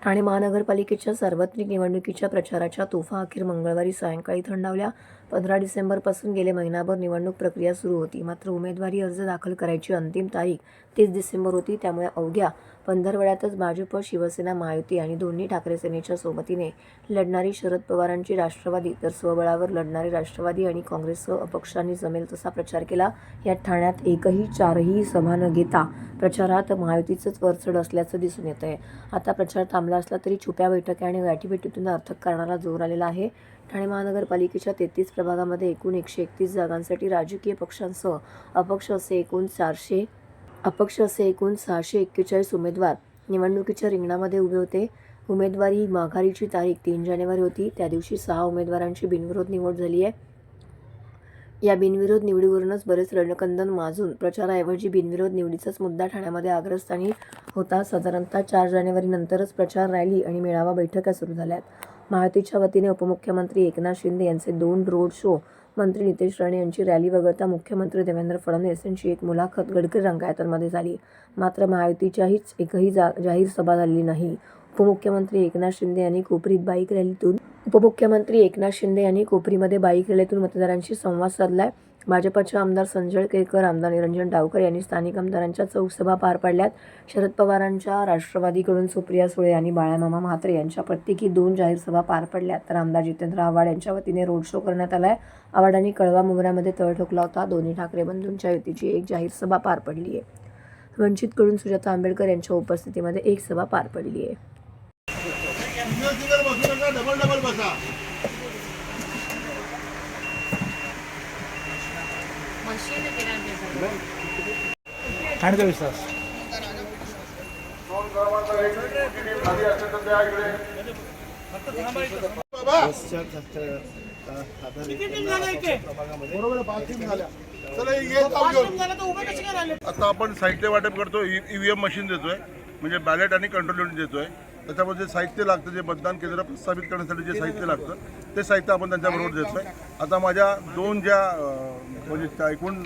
ठाणे महानगरपालिकेच्या सार्वत्रिक निवडणुकीच्या प्रचाराच्या तोफा अखेर मंगळवारी सायंकाळी थंडावल्या. 15 डिसेंबरपासून गेले महिनाभर निवडणूक प्रक्रिया सुरू होती. मात्र उमेदवारी अर्ज दाखल करायची अंतिम तारीख 30 डिसेंबर होती. त्यामुळे अवघ्या पंधरवड्यातच भाजप, शिवसेना, महायुती आणि दोन्ही ठाकरे सेनेच्या सोबतीने लढणारी शरद पवारांची राष्ट्रवादी तर स्वबळावर लढणारे राष्ट्रवादी आणि काँग्रेससह अपक्षांनी जमेल तसा प्रचार केला. यात ठाण्यात एकही चारही सभा न घेता प्रचारात महायुतीचंच वरचढ असल्याचं दिसून येत आहे. आता प्रचार थांबला असला तरी छुप्या बैठका आणि गाठीभेटीतून अर्थक कारणाला जोर आलेला आहे. ठाणे महानगरपालिकेच्या 33 प्रभागामध्ये एकूण 131 जागांसाठी राजकीय पक्षांसह अपक्ष असे एकूण 641 उमेदवार निवडणुकीच्या रिंगणामध्ये उभे होते. उमेदवारी माघारीची तारीख 3 जानेवारी होती. त्या दिवशी 6 उमेदवारांची बिनविरोध निवड झाली आहे. या बिनविरोध निवडीवरूनच बरेच रणकंदन माजून प्रचाराऐवजी बिनविरोध निवडीचाच मुद्दा ठाण्यामध्ये अग्रस्थानी होता. साधारणतः 4 जानेवारी नंतरच प्रचार, रॅली आणि मेळावा बैठका सुरू झाल्यात. महायुतीच्या वतीने उपमुख्यमंत्री एकनाथ शिंदे यांचे 2 रोड शो, मंत्री नितेश राणे यांची रॅली वगळता मुख्यमंत्री देवेंद्र फडणवीस यांची एक मुलाखत गडकरी रंकायतांमध्ये झाली. मात्र महायुतीच्याहीच एकही जाहीर सभा झालेली नाही. उपमुख्यमंत्री एकनाथ शिंदे यांनी कोपरीमध्ये बाईक रॅलीतून मतदारांशी संवाद साधलाय. भाजपचे आमदार संजय केळकर, आमदार निरंजन डावकर यांनी स्थानिक आमदारांच्या चौक सभा पार पाडल्यात. शरद पवारांच्या राष्ट्रवादीकडून सुप्रिया सुळे आणि बाळामामा म्हात्रे यांच्या प्रत्येकी 2 जाहीर सभा पार पडल्यात. तर आमदार जितेंद्र आव्हाड यांच्या वतीने रोड शो करण्यात आलाय. आव्हाडांनी कळवा मोगऱ्यामध्ये तळ ठोकला होता. दोन्ही ठाकरे बंधूंच्या युतीची एक जाहीर सभा पार पडली आहे. वंचितकडून सुजाता आंबेडकर यांच्या उपस्थितीमध्ये एक सभा पार पडली आहे. ठाण्याचा विश्वास आता आपण साहित्य वाटप करतो. ईव्हीएम मशीन देतोय, म्हणजे बॅलेट आणि कंट्रोल युनिट देतोय. त्याच्यामध्ये जे साहित्य लागतं, जे मतदान केंद्र प्रस्थापित करण्यासाठी जे साहित्य लागतं ते साहित्य आपण त्यांच्याबरोबर देतोय. आता माझ्या 2 म्हणजे एकूण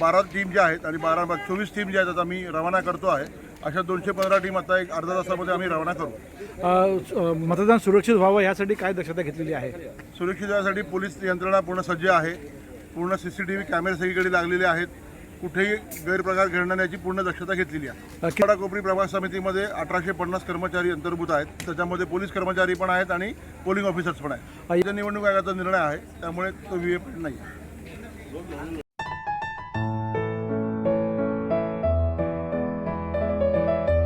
12 टीम ज्या आहेत आणि 24 टीम ज्या आहेत आता मी रवाना करतो आहे. अशा 215 टीम आता एक अर्धा तासामध्ये आम्ही रवाना करू. मतदान सुरक्षित व्हावं यासाठी काय दक्षता घेतलेली आहे? सुरक्षित यासाठी पोलीस यंत्रणा पूर्ण सज्ज आहे. पूर्ण CCTV कॅमेरे सगळीकडे लागलेले आहेत. कुठेही गैरप्रकार घडणार याची पूर्ण दक्षता घेतलेली आहे. कोपरी प्रभाग समितीमध्ये 1850 कर्मचारी अंतर्भूत आहेत. त्याच्यामध्ये पोलीस कर्मचारी पण आहेत आणि पोलिंग ऑफिसर्स पण आहेत. निवडणूक आयोगाचा निर्णय आहे, त्यामुळे तो VA नाही.